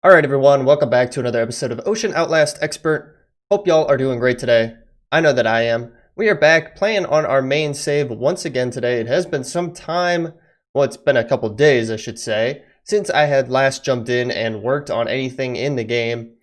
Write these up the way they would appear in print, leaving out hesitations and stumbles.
Alright everyone, welcome back to another episode of Outlast Expert. Hope y'all are doing great today. I know that I am. We are back playing on our main save once again today. It has been some time, well it's been a couple days I should say, since I had last jumped in and worked on anything in the game.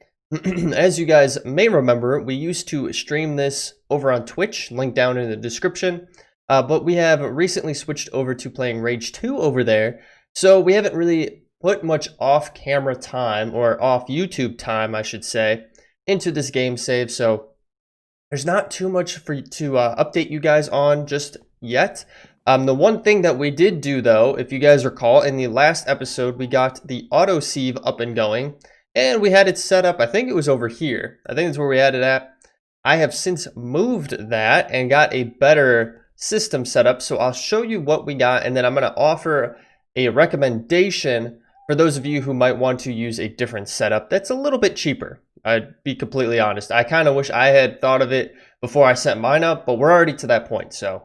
As you guys may remember, we used to stream this over on Twitch, link down in the description. But we have recently switched over to playing Rage 2 over there, so we haven't really put much off-camera time, or off YouTube time, I should say, into this game save, so there's not too much for to update you guys on just yet. The one thing that we did do, though, if you guys recall, in the last episode, we got the auto sieve up and going, and we had it set up, I think it was over here. I think that's where we had it at. I have since moved that and got a better system set up, so I'll show you what we got, and then I'm going to offer a recommendation for those of you who might want to use a different setup that's a little bit cheaper. I'd be completely honest. I kind of wish I had thought of it before I set mine up, but we're already to that point. So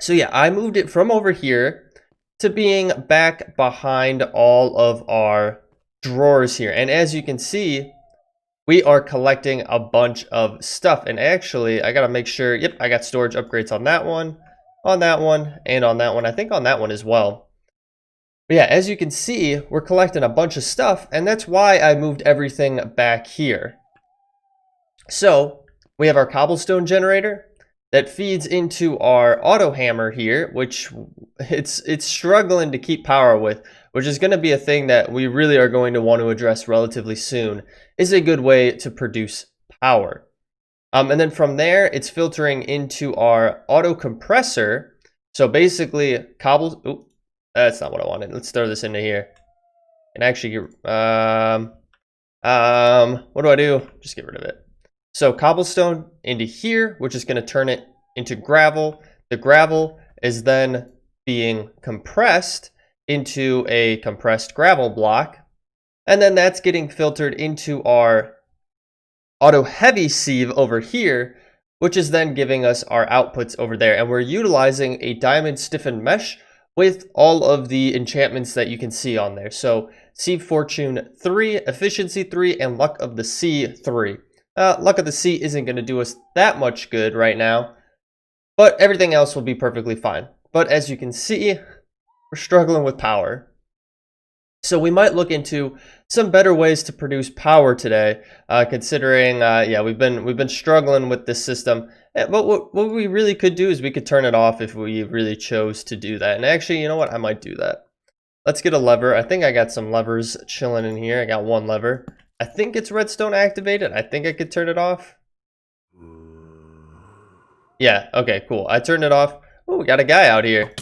yeah, I moved it from over here to being back behind all of our drawers here. And as you can see, we are collecting a bunch of stuff. And actually, I got to make sure, yep, I got storage upgrades on that one, and on that one. I think on that one as well. But yeah, as you can see, we're collecting a bunch of stuff, and that's why I moved everything back here. So, we have our cobblestone generator that feeds into our auto hammer here, which it's struggling to keep power with, which is going to be a thing that we really are going to want to address relatively soon, is a good way to produce power. And then from there, it's filtering into our auto compressor. So basically, that's not what I wanted. Let's throw this into here. And actually, what do I do? Just get rid of it. So cobblestone into here, which is going to turn it into gravel. The gravel is then being compressed into a compressed gravel block. And then that's getting filtered into our auto heavy sieve over here, which is then giving us our outputs over there. And we're utilizing a diamond stiffened mesh with all of the enchantments that you can see on there. So Sieve Fortune 3, Efficiency 3, and Luck of the Sea 3. Luck of the Sea isn't going to do us that much good right now, but everything else will be perfectly fine. But as you can see, we're struggling with power. So we might look into some better ways to produce power today, considering, yeah, we've been struggling with this system. But what we really could do is we could turn it off if we really chose to do that. And actually, you know what? I might do that. Let's get a lever. I think I got some levers chilling in here. I got one lever. I think it's redstone activated. I think I could turn it off. Yeah, okay, cool. I turned it off. Oh, we got a guy out here.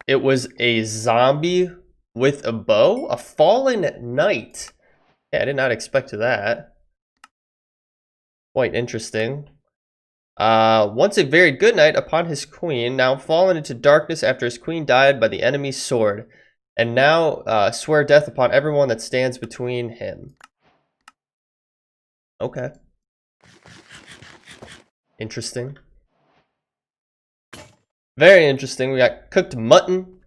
It was a zombie with a bow? A fallen knight. Yeah, I did not expect that. Quite interesting. Once a very good knight upon his queen, now fallen into darkness after his queen died by the enemy's sword, and now swear death upon everyone that stands between him. Okay. Interesting. Very interesting. We got cooked mutton.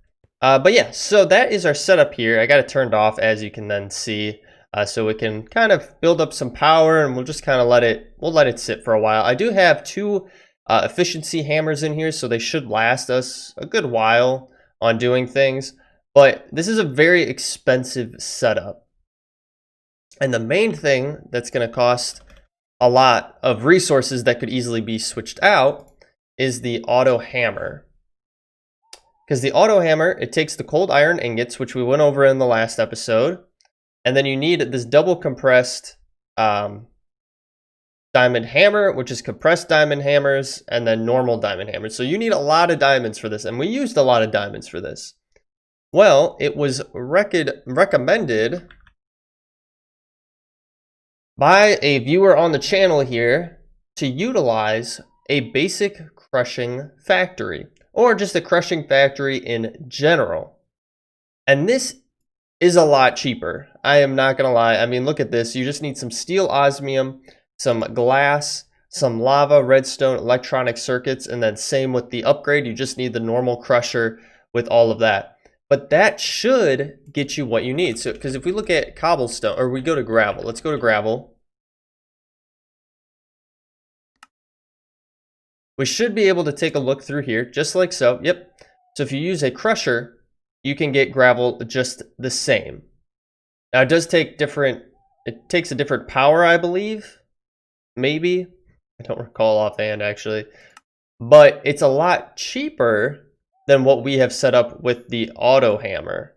But yeah, so that is our setup here. I got it turned off, as you can then see. So we can kind of build up some power, and we'll just kind of let it sit for a while. I do have two efficiency hammers in here, so they should last us a good while on doing things. But this is a very expensive setup. And the main thing that's going to cost a lot of resources that could easily be switched out is the auto hammer. Because the auto hammer, it takes the cold iron ingots, which we went over in the last episode. And then you need this double compressed diamond hammer, which is compressed diamond hammers, and then normal diamond hammers. So you need a lot of diamonds for this, and we used a lot of diamonds for this. Well, it was recommended by a viewer on the channel here to utilize a basic crushing factory, or just a crushing factory in general. And this is a lot cheaper. I am not gonna lie. I mean, look at this. You just need some steel osmium, some glass, some lava, redstone, electronic circuits, and then same with the upgrade. You just need the normal crusher with all of that. but that should get you what you need. So, because if we look at cobblestone, or we go to gravel, let's go to gravel. We should be able to take a look through here, just like so. Yep. So if you use a crusher, you can get gravel just the same. Now it does take it takes a different power, I believe. Maybe. I don't recall offhand, actually. But it's a lot cheaper than what we have set up with the auto hammer.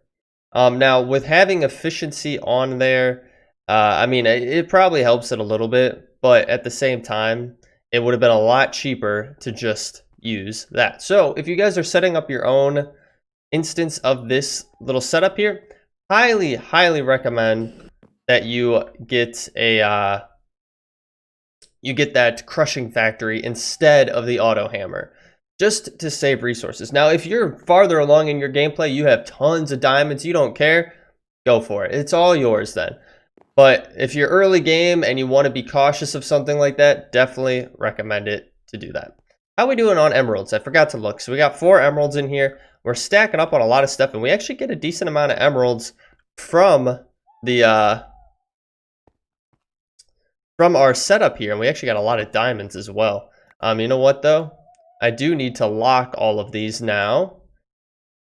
Now, with having efficiency on there, I mean, it probably helps it a little bit, but at the same time, it would have been a lot cheaper to just use that. So if you guys are setting up your own instance of this little setup here, highly, highly recommend that you get that crushing factory instead of the auto hammer, just to save resources. Now, if you're farther along in your gameplay, you have tons of diamonds, you don't care, go for it. It's all yours then. But if you're early game and you want to be cautious of something like that, definitely recommend it to do that. How are we doing on emeralds? I forgot to look. So we got 4 emeralds in here. We're stacking up on a lot of stuff, and we actually get a decent amount of emeralds from the from our setup here, and we actually got a lot of diamonds as well. You know what though? I do need to lock all of these now,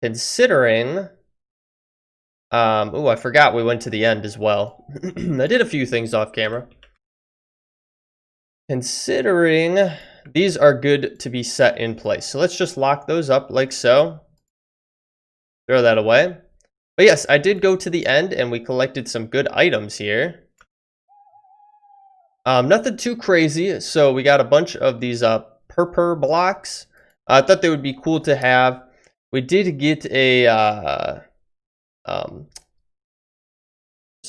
considering. Oh, I forgot we went to the end as well. I did a few things off camera. Considering these are good to be set in place. So let's just lock those up like so. Throw that away. But yes, I did go to the end and we collected some good items here. Nothing too crazy. So we got a bunch of these purple blocks. I thought they would be cool to have. We did get a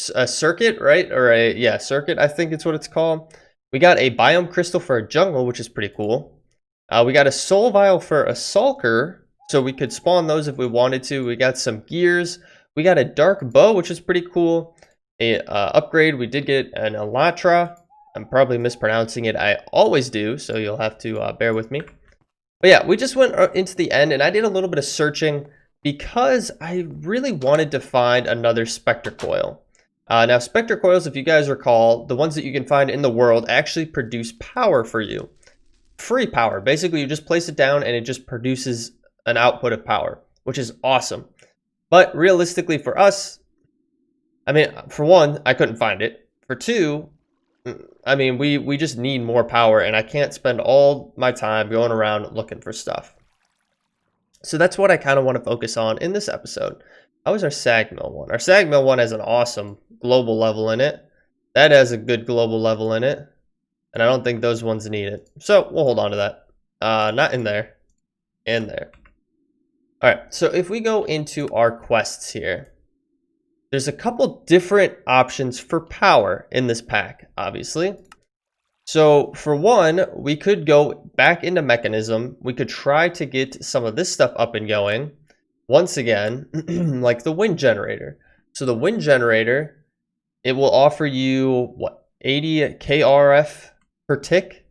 circuit, right? Or a circuit, I think it's what it's called. We got a biome crystal for a jungle, which is pretty cool. We got a soul vial for a sulker, so we could spawn those if we wanted to. We got some gears. We got a dark bow, which is pretty cool. A upgrade, we did get an elytra. I'm probably mispronouncing it. I always do, so you'll have to bear with me. But yeah, we just went into the end, and I did a little bit of searching because I really wanted to find another Spectre Coil. Now, Spectre Coils, if you guys recall, the ones that you can find in the world actually produce power for you. Free power. Basically, you just place it down and it just produces an output of power, which is awesome. But realistically for us, I mean, for one, I couldn't find it. For two, I mean, we just need more power, and I can't spend all my time going around looking for stuff. So that's what I kind of want to focus on in this episode. How is our sag mill one? Our sag mill one has an awesome global level in it. That has a good global level in it. And I don't think those ones need it. So we'll hold on to that. Not in there. In there. Alright, so if we go into our quests here, there's a couple different options for power in this pack, obviously. So for one, we could go back into mechanism. We could try to get some of this stuff up and going. Once again, like the wind generator. So the wind generator, it will offer you, what, 80 KRF per tick?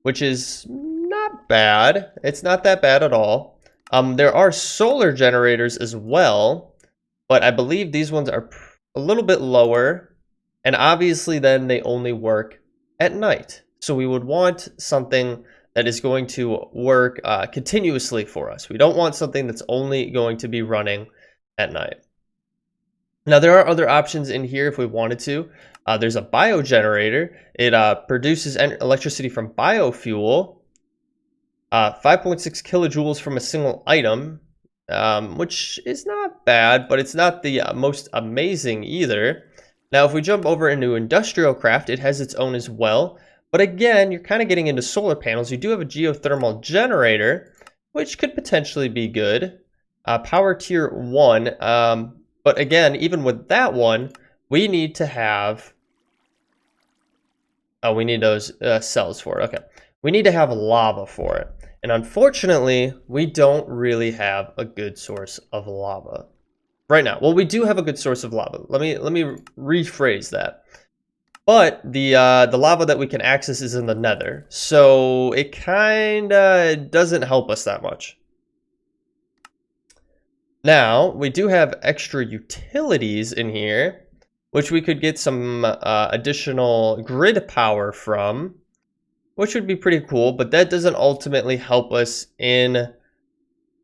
Which is not bad. It's not that bad at all. There are solar generators as well, but I believe these ones are a little bit lower. And obviously then they only work at night. So we would want something that is going to work continuously for us. We don't want something that's only going to be running at night. Now, there are other options in here if we wanted to. There's a biogenerator. It produces electricity from biofuel. 5.6 kilojoules from a single item, which is not bad, but it's not the most amazing either. Now, if we jump over into industrial craft, it has its own as well. But again, you're kind of getting into solar panels. You do have a geothermal generator, which could potentially be good. Power tier 1. But again, even with that one, we need to have... Oh, we need those cells for it. Okay. We need to have lava for it. And unfortunately, we don't really have a good source of lava right now. Well, we do have a good source of lava. Let me rephrase that. But the lava that we can access is in the nether. So it kind of doesn't help us that much. Now, we do have extra utilities in here, which we could get some additional grid power from, which would be pretty cool, but that doesn't ultimately help us in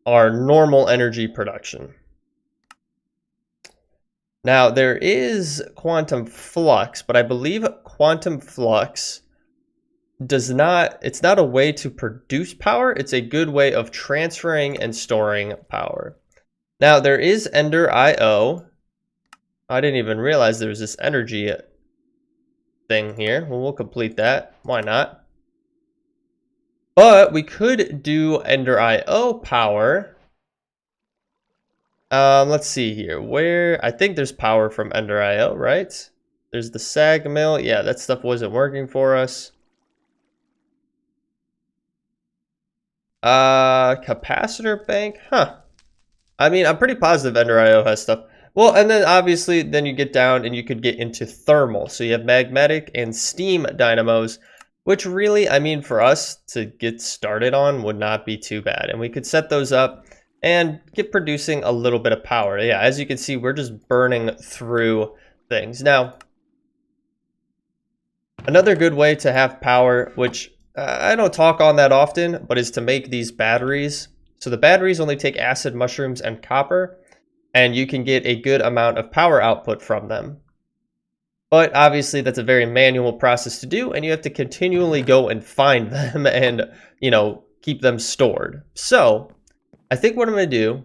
our normal energy production. Now, there is quantum flux, but I believe quantum flux it's not a way to produce power, it's a good way of transferring and storing power. Now, there is Ender IO. I didn't even realize there was this energy thing here. Well, we'll complete that. Why not? But we could do Ender IO power. Let's see here. I think there's power from Ender IO, right? There's the sag mill. Yeah, that stuff wasn't working for us. Capacitor bank. Huh. I mean, I'm pretty positive Ender IO has stuff. Well, and then obviously, then you get down and you could get into thermal. So you have magnetic and steam dynamos, which really, I mean, for us to get started on would not be too bad. And we could set those up and get producing a little bit of power. Yeah, as you can see, we're just burning through things. Now, another good way to have power, which I don't talk on that often, but is to make these batteries. So the batteries only take acid, mushrooms, and copper, and you can get a good amount of power output from them. But obviously that's a very manual process to do, and you have to continually go and find them and, you know, keep them stored. So I think what I'm going to do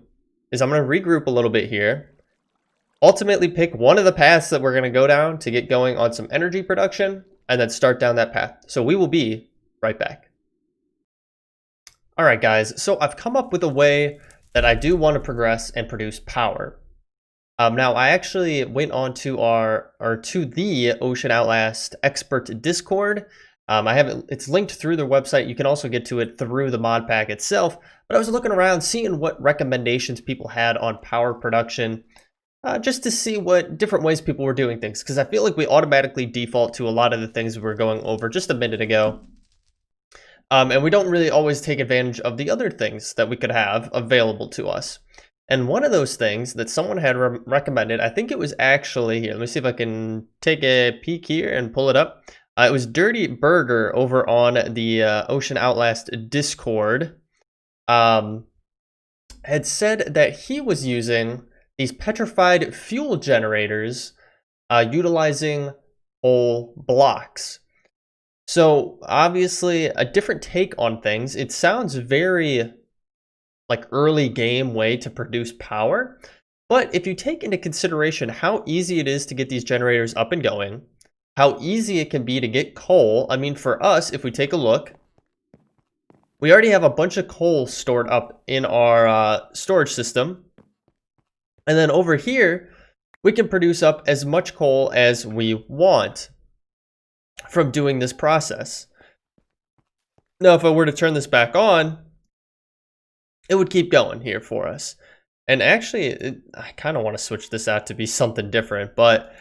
is I'm going to regroup a little bit here, ultimately pick one of the paths that we're going to go down to get going on some energy production, and then start down that path. So we will be right back. All right, guys, so I've come up with a way that I do want to progress and produce power. Now, I actually went on to the Ocean Outlast Expert Discord. It's linked through their website. You can also get to it through the mod pack itself. But I was looking around, seeing what recommendations people had on power production, just to see what different ways people were doing things. Because I feel like we automatically default to a lot of the things we were going over just a minute ago. And we don't really always take advantage of the other things that we could have available to us. And one of those things that someone had recommended, I think it was actually, here, let me see if I can take a peek here and pull it up. It was Dirty Burger over on the Ocean Outlast Discord. Had said that he was using these petrified fuel generators utilizing whole blocks. So obviously a different take on things. It sounds very like early game way to produce power. But if you take into consideration how easy it is to get these generators up and going, how easy it can be to get coal. I mean, for us, if we take a look, we already have a bunch of coal stored up in our storage system. And then over here, we can produce up as much coal as we want from doing this process. Now, if I were to turn this back on, it would keep going here for us. And actually, I kind of want to switch this out to be something different, but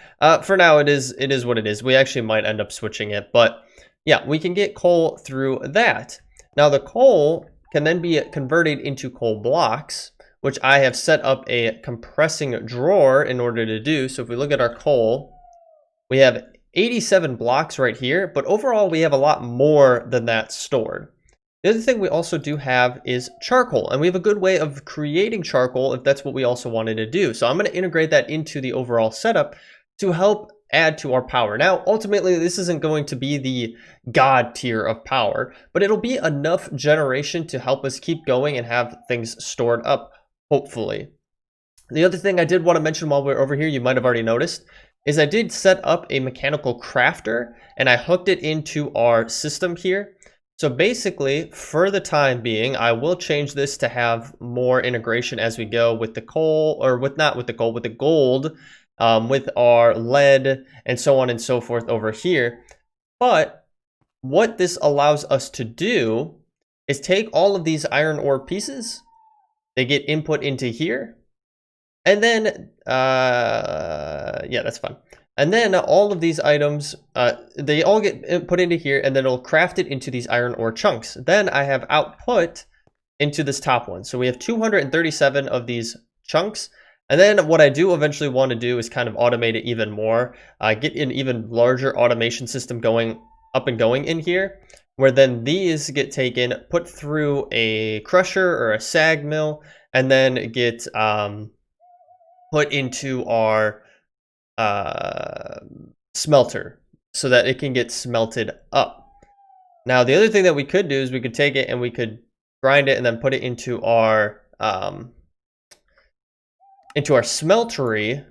for now it is what it is. We actually might end up switching it, but yeah, we can get coal through that. Now the coal can then be converted into coal blocks, which I have set up a compressing drawer in order to do. So if we look at our coal, we have 87 blocks right here, but overall we have a lot more than that stored. The other thing we also do have is charcoal, and we have a good way of creating charcoal if that's what we also wanted to do. So I'm going to integrate that into the overall setup to help add to our power. Now, ultimately, this isn't going to be the god tier of power, but it'll be enough generation to help us keep going and have things stored up, hopefully. The other thing I did want to mention while we're over here, you might have already noticed, is I did set up a mechanical crafter, and I hooked it into our system here. So basically, for the time being, I will change this to have more integration as we go with the coal, or with the gold, with our lead, and so on and so forth over here. But what this allows us to do is take all of these iron ore pieces, they get input into here, and then, yeah, that's fun. And then all of these items, they all get put into here, and then it'll craft it into these iron ore chunks. Then I have output into this top one. So we have 237 of these chunks. And then what I do eventually want to do is kind of automate it even more, get an even larger automation system going up and going in here, where then these get taken, put through a crusher or a sag mill, and then get put into our smelter so that it can get smelted up. Now, the other thing that we could do is we could take it and we could grind it and then put it into our smeltery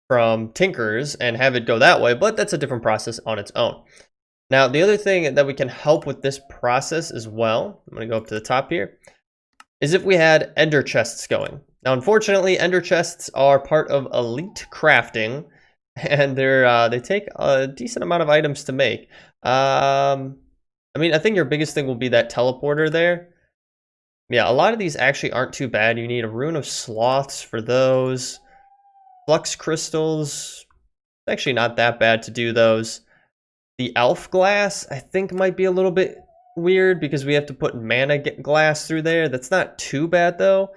from Tinkers and have it go that way, but that's a different process on its own. Now, the other thing that we can help with this process as well, I'm going to go up to the top here, is if we had ender chests going. Now, unfortunately, ender chests are part of elite crafting, and they take a decent amount of items to make. I mean, I think your biggest thing will be that teleporter there. Yeah, a lot of these actually aren't too bad. You need a rune of sloths for those. Flux crystals, actually not that bad to do those. The elf glass, I think, might be a little bit weird because we have to put mana glass through there. That's not too bad, though.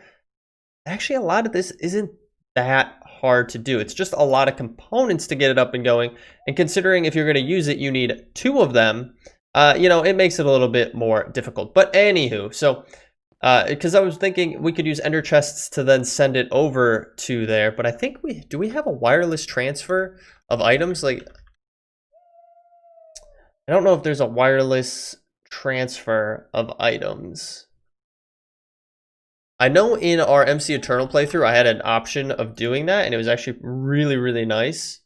Actually, a lot of this isn't that hard to do. It's just a lot of components to get it up and going. And considering if you're going to use it, you need 2 of them. You know, it makes it a little bit more difficult. But anywho, so because I was thinking we could use ender chests to then send it over to there, but I think do we have a wireless transfer of items? Like, I don't know if there's a wireless transfer of items. I know in our MC Eternal playthrough, I had an option of doing that, and it was actually really, really nice.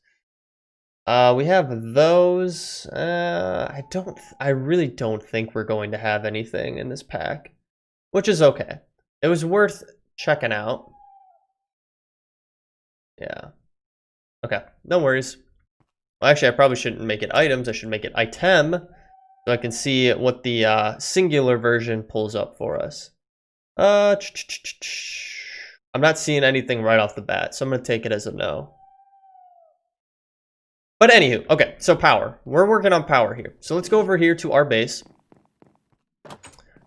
We have those. I really don't think we're going to have anything in this pack, which is okay. It was worth checking out. Yeah. Okay, no worries. Well, actually, I probably shouldn't make it items. I should make it item, so I can see what the singular version pulls up for us. I'm not seeing anything right off the bat, so I'm going to take it as a no. But anywho, okay, so power. We're working on power here. So let's go over here to our base.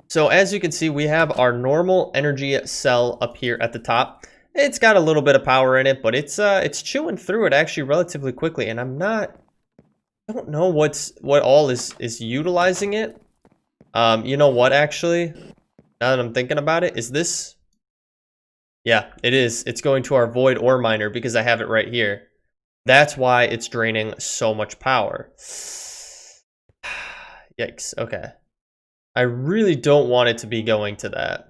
So as you can see, we have our normal energy cell up here at the top. It's got a little bit of power in it, but it's chewing through it actually relatively quickly, and I don't know what all is utilizing it. You know what, actually? Now that I'm thinking about it, is this? Yeah, it is. It's going to our void ore miner because I have it right here. That's why it's draining so much power. Yikes, okay. I really don't want it to be going to that.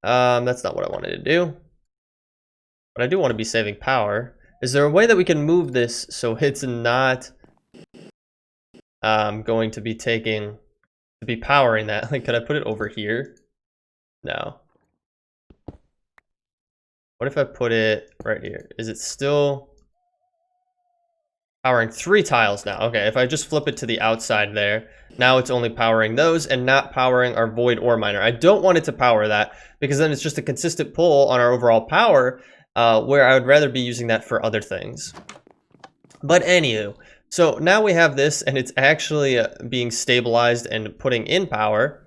That's not what I wanted to do. But I do want to be saving power. Is there a way that we can move this so it's not going to be powering that? Like, could I put it over here? No. What if I put it right here? Is it still powering 3 tiles now? Okay, if I just flip it to the outside there, now it's only powering those and not powering our void ore miner. I don't want it to power that because then it's just a consistent pull on our overall power, where I would rather be using that for other things. But anywho, so now we have this and it's actually being stabilized and putting in power.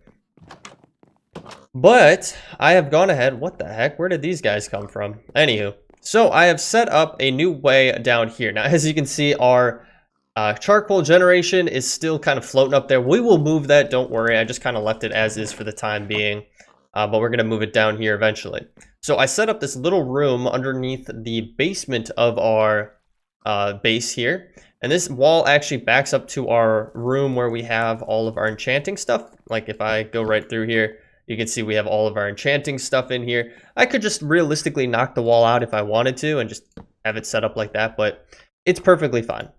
But I have gone ahead, what the heck? Where did these guys come from? Anywho, so I have set up a new way down here. Now, as you can see, our charcoal generation is still kind of floating up there. We will move that, don't worry. I just kind of left it as is for the time being. But we're going to move it down here eventually. So I set up this little room underneath the basement of our base here. And this wall actually backs up to our room where we have all of our enchanting stuff. Like if I go right through here, you can see we have all of our enchanting stuff in here. I could just realistically knock the wall out if I wanted to and just have it set up like that, but it's perfectly fine.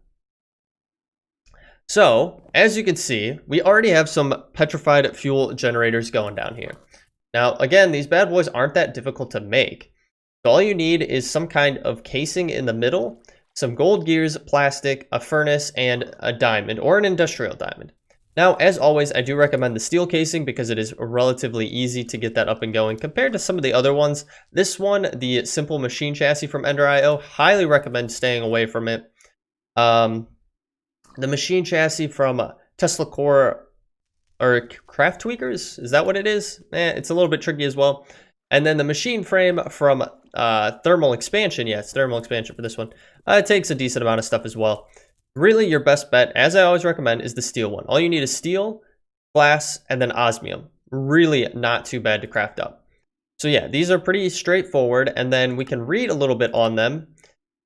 So, as you can see, we already have some petrified fuel generators going down here. Now, again, these bad boys aren't that difficult to make. So all you need is some kind of casing in the middle, some gold gears, plastic, a furnace, and a diamond, or an industrial diamond. Now, as always, I do recommend the steel casing because it is relatively easy to get that up and going compared to some of the other ones. This one, the simple machine chassis from Ender.io, highly recommend staying away from it. The machine chassis from Tesla Core or Craft Tweakers, is that what it is? It's a little bit tricky as well. And then the machine frame from thermal expansion, yeah, it's thermal expansion for this one. It takes a decent amount of stuff as well. Really, your best bet, as I always recommend, is the steel one. All you need is steel, glass, and then osmium. Really not too bad to craft up. So yeah, these are pretty straightforward, and then we can read a little bit on them.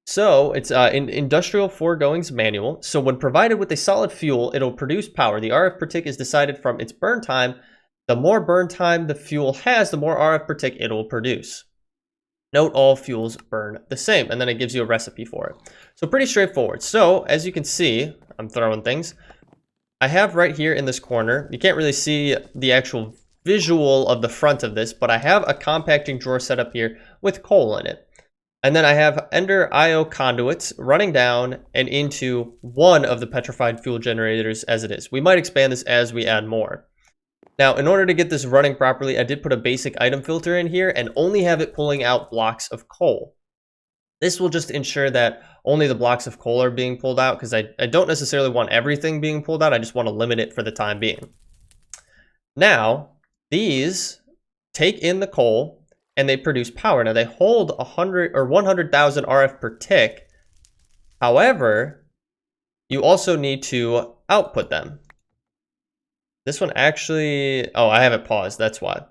So it's in Industrial Foregoings Manual. So when provided with a solid fuel, it'll produce power. The RF per tick is decided from its burn time. The more burn time the fuel has, the more RF per tick it will produce. Note all fuels burn the same, and then it gives you a recipe for it. So pretty straightforward. So as you can see, I'm throwing things. I have right here in this corner, you can't really see the actual visual of the front of this, but I have a compacting drawer set up here with coal in it. And then I have Ender IO conduits running down and into one of the petrified fuel generators as it is. We might expand this as we add more. Now, in order to get this running properly, I did put a basic item filter in here and only have it pulling out blocks of coal. This will just ensure that only the blocks of coal are being pulled out, because I don't necessarily want everything being pulled out. I just want to limit it for the time being. Now, these take in the coal and they produce power. Now, they hold 100 or 100,000 RF per tick. However, you also need to output them. This one actually, oh, I have it paused, that's why.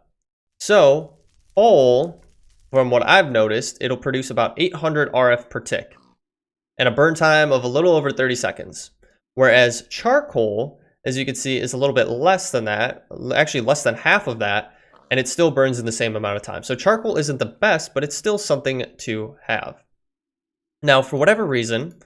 So, coal, from what I've noticed, it'll produce about 800 RF per tick and a burn time of a little over 30 seconds. Whereas charcoal, as you can see, is a little bit less than that, actually less than half of that, and it still burns in the same amount of time. So charcoal isn't the best, but it's still something to have. Now, for whatever reason,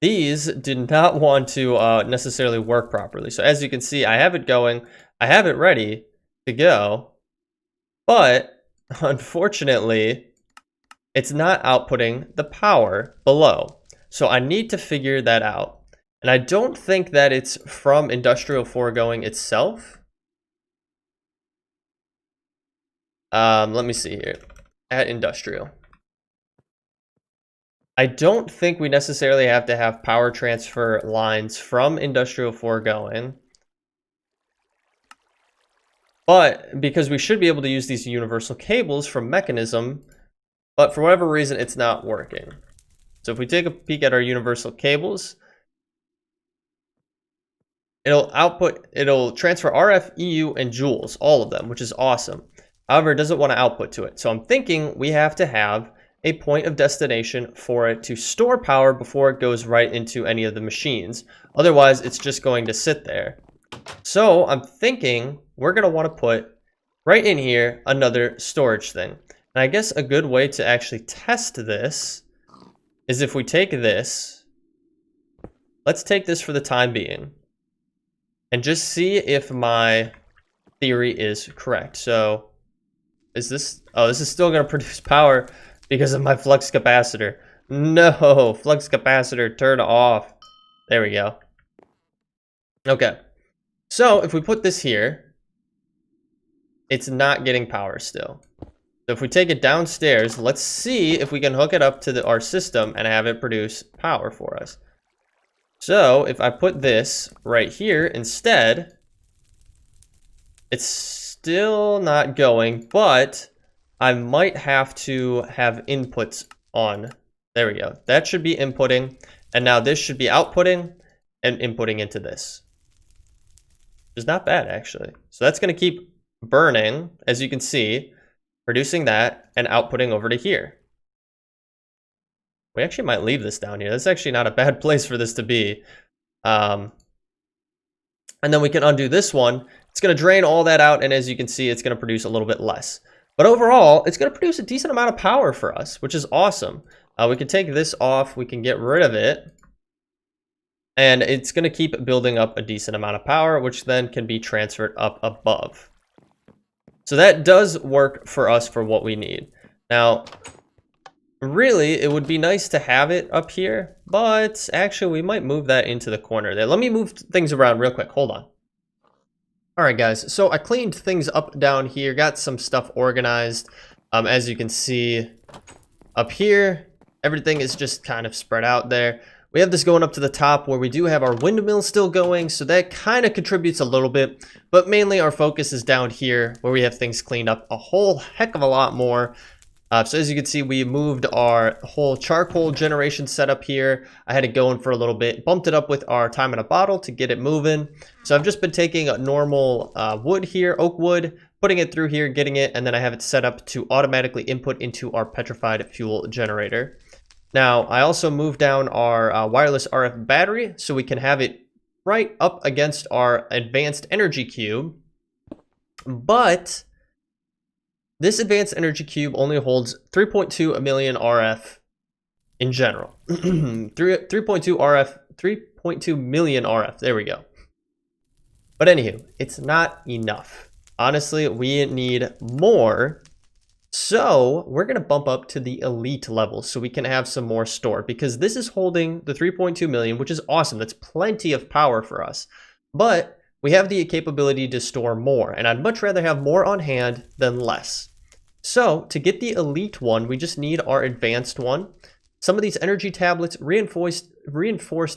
these did not want to necessarily work properly. So as you can see, I have it going, I have it ready to go, but unfortunately, it's not outputting the power below. So I need to figure that out. And I don't think that it's from Industrial Foregoing itself. Let me see here. At Industrial. I don't think we necessarily have to have power transfer lines from Industrial Foregoing. But because we should be able to use these universal cables from Mechanism, but for whatever reason, it's not working. So if we take a peek at our universal cables, it'll transfer RF, EU, and joules, all of them, which is awesome. However, it doesn't want to output to it. So I'm thinking we have to have a point of destination for it to store power before it goes right into any of the machines. Otherwise, it's just going to sit there. So I'm thinking we're going to want to put right in here another storage thing. And I guess a good way to actually test this is if we take this, let's take this for the time being, and just see if my theory is correct. So is this, oh, this is still going to produce power because of my flux capacitor. No, flux capacitor, turn off. There we go. Okay. So if we put this here, it's not getting power still. So if we take it downstairs, let's see if we can hook it up to our system and have it produce power for us. So if I put this right here instead, it's still not going, but I might have to have inputs on. There we go. That should be inputting, and now this should be outputting and inputting into this. Which is not bad, actually. So that's going to keep burning, as you can see, producing that and outputting over to here. We actually might leave this down here. That's actually not a bad place for this to be. And then we can undo this one. It's going to drain all that out, and as you can see, it's going to produce a little bit less. But overall, it's going to produce a decent amount of power for us, which is awesome. We can take this off. We can get rid of it. And it's going to keep building up a decent amount of power, which then can be transferred up above. So that does work for us for what we need. Now, really, it would be nice to have it up here, but actually we might move that into the corner there. Let me move things around real quick. Hold on. All right, guys. So I cleaned things up down here, got some stuff organized. As you can see up here, everything is just kind of spread out there. We have this going up to the top where we do have our windmill still going, so that kind of contributes a little bit, but mainly our focus is down here where we have things cleaned up a whole heck of a lot more. So as you can see, we moved our whole charcoal generation setup here. I had it going for a little bit, bumped it up with our time in a bottle to get it moving. So I've just been taking a normal wood here, oak wood, putting it through here, getting it, and then I have it set up to automatically input into our petrified fuel generator. Now, I also moved down our wireless RF battery so we can have it right up against our advanced energy cube. But this advanced energy cube only holds 3.2 million RF in general. 3.2 million RF. There we go. But anywho, it's not enough. Honestly, we need more. So we're going to bump up to the elite level so we can have some more store, because this is holding the 3.2 million, which is awesome. That's plenty of power for us. But we have the capability to store more, and I'd much rather have more on hand than less. So to get the elite one, we just need our advanced one, some of these energy tablets, reinforced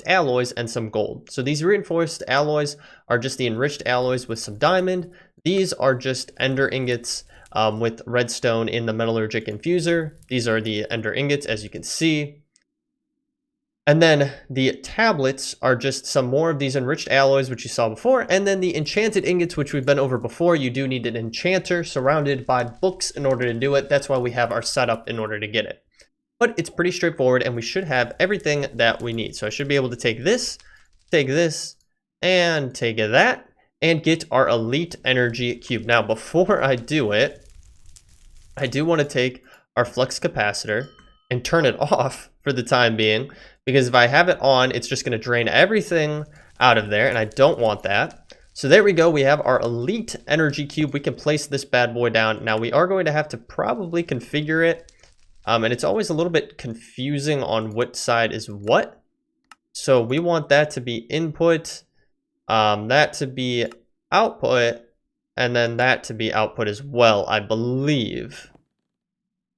alloys, and some gold. So these reinforced alloys are just the enriched alloys with some diamond. These are just ender ingots with redstone in the metallurgic infuser. These are the ender ingots, as you can see. And then the tablets are just some more of these enriched alloys, which you saw before. And then the enchanted ingots, which we've been over before. You do need an enchanter surrounded by books in order to do it. That's why we have our setup in order to get it. But it's pretty straightforward, and we should have everything that we need. So I should be able to take this, and take that, and get our elite energy cube. Now, before I do it, I do want to take our flux capacitor and turn it off for the time being, because if I have it on, it's just going to drain everything out of there, and I don't want that. So there we go. We have our elite energy cube. We can place this bad boy down. Now, we are going to have to probably configure it, and it's always a little bit confusing on what side is what. So we want that to be input, that to be output, and then that to be output as well, I believe.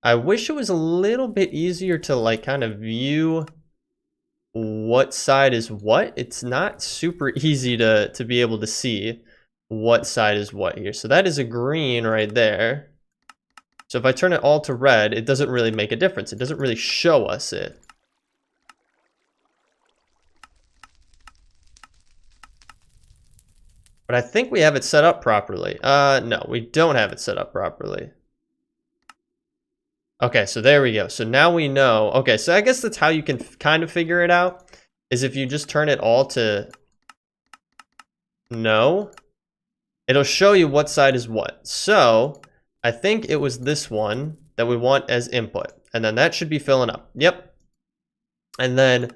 I wish it was a little bit easier to like kind of view what side is what. It's not super easy to be able to see what side is what here. So that is a green right there. So if I turn it all to red, it doesn't really make a difference. It doesn't really show us it. But I think we have it set up properly. No, we don't have it set up properly. Okay, so there we go. So now we know. Okay, so I guess that's how you can kind of figure it out, is if you just turn it all to no, it'll show you what side is what. So I think it was this one that we want as input, and then that should be filling up. Yep. And then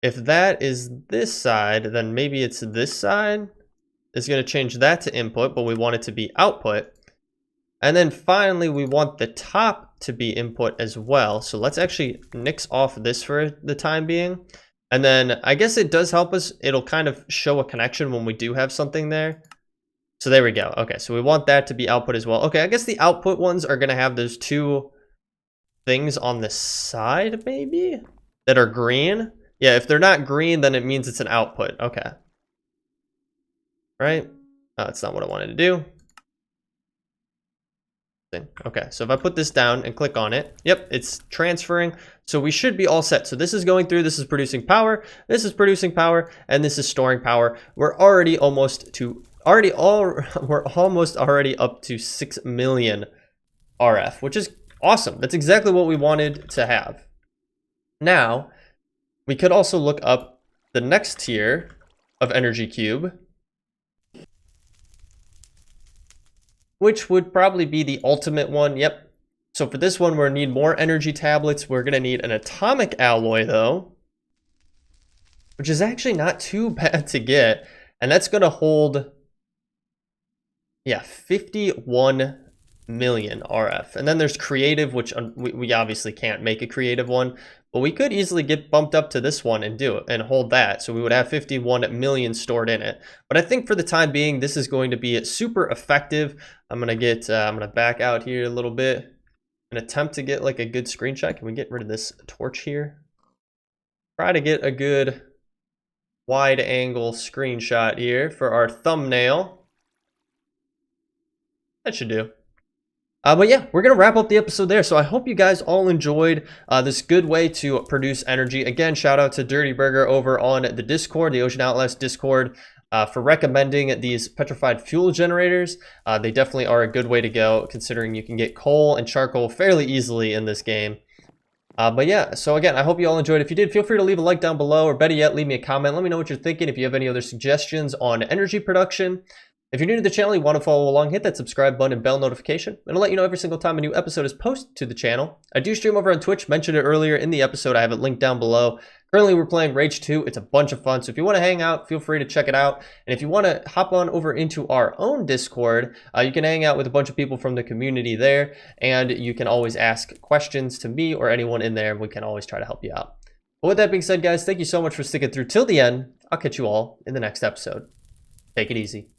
if that is this side, then maybe it's this side. It's going to change that to input, but we want it to be output. And then finally, we want the top to be input as well. So let's actually nix off this for the time being. And then I guess it does help us. It'll kind of show a connection when we do have something there. So there we go. Okay, so we want that to be output as well. Okay, I guess the output ones are going to have those two things on the side, maybe, that are green. Yeah, if they're not green, then it means it's an output. Okay. Right? That's not what I wanted to do. Okay, so if I put this down and click on it, yep, it's transferring. So we should be all set. So this is going through, this is producing power, this is producing power, and this is storing power. We're already almost already up to 6 million RF, which is awesome. That's exactly what we wanted to have. Now, we could also look up the next tier of energy cube, which would probably be the ultimate one. Yep. So for this one, we're gonna need more energy tablets. We're gonna need an atomic alloy though, which is actually not too bad to get. And that's gonna hold, yeah, 51 million RF. And then there's creative, which we obviously can't make a creative one, but we could easily get bumped up to this one and do it and hold that. So we would have 51 million stored in it. But I think for the time being, this is going to be super effective. I'm gonna back out here a little bit and attempt to get like a good screenshot. Can we get rid of this torch here? try to get a good wide angle screenshot here for our thumbnail. That should do. But yeah, we're going to wrap up the episode there. So I hope you guys all enjoyed this good way to produce energy. Again, shout out to Dirty Burger over on the Discord, the Ocean Outlast Discord, for recommending these petrified fuel generators. They definitely are a good way to go, considering you can get coal and charcoal fairly easily in this game. But yeah, so again, I hope you all enjoyed. If you did, feel free to leave a like down below, or better yet, leave me a comment. Let me know what you're thinking. If you have any other suggestions on energy production. If you're new to the channel, you want to follow along, hit that subscribe button and bell notification. It'll let you know every single time a new episode is posted to the channel. I do stream over on Twitch, mentioned it earlier in the episode. I have it linked down below. Currently, we're playing Rage 2. It's a bunch of fun, so if you want to hang out, feel free to check it out. And if you want to hop on over into our own Discord, you can hang out with a bunch of people from the community there, and you can always ask questions to me or anyone in there, and we can always try to help you out. But with that being said, guys, thank you so much for sticking through till the end. I'll catch you all in the next episode. Take it easy.